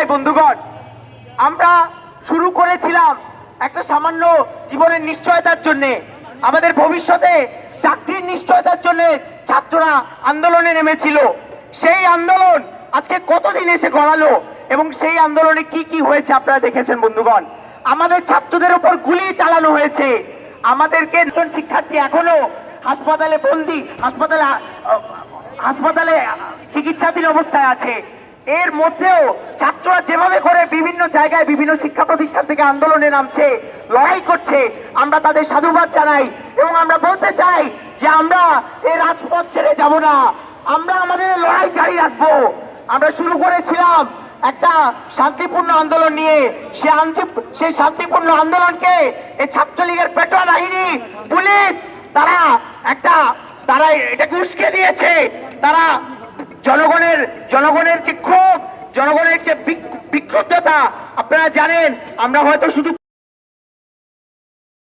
চাই বন্ধুগণ, আমরা শুরু করেছিলাম একটা সামান্য জীবনের নিশ্চয়তার জন্য, আমাদের ভবিষ্যতে চাকরির নিশ্চয়তার জন্য ছাত্ররা আন্দোলনে নেমেছিল। সেই আন্দোলন আজকে কতদিন এসে গড়ালো এবং সেই আন্দোলনে কি কি হয়েছে আপনারা দেখেছেন বন্ধুগণ। আমাদের ছাত্রদের উপর গুলি চালানো হয়েছে, আমাদেরকে একজন শিক্ষার্থী এখনো হাসপাতালে বন্দী, হাসপাতালে চিকিৎসাধীন অবস্থায় আছে। এর মধ্যেও ছাত্ররা যেভাবে করে বিভিন্ন জায়গায় বিভিন্ন শিক্ষা প্রতিষ্ঠান থেকে আন্দোলনে নামছে, লড়াই করছে, আমরা তাদের সাধুবাদ জানাই এবং আমরা বলতে চাই যে আমরা এই রাজপথ ছেড়ে যাব না, আমরা আমাদের লড়াই জারি রাখবো। আমরা শুরু করেছিলাম একটা শান্তিপূর্ণ আন্দোলন নিয়ে, সেই শান্তিপূর্ণ আন্দোলনকে এই ছাত্রলীগের পেটোয়া বাহিনী, পুলিশ, তারা এটাকে উস্কে দিয়েছে। তারা জনগণের যে ক্ষোভ, জনগণের যে বিক্ষুব্ধতা, আপনারা জানেন, আমরা হয়তো শুধু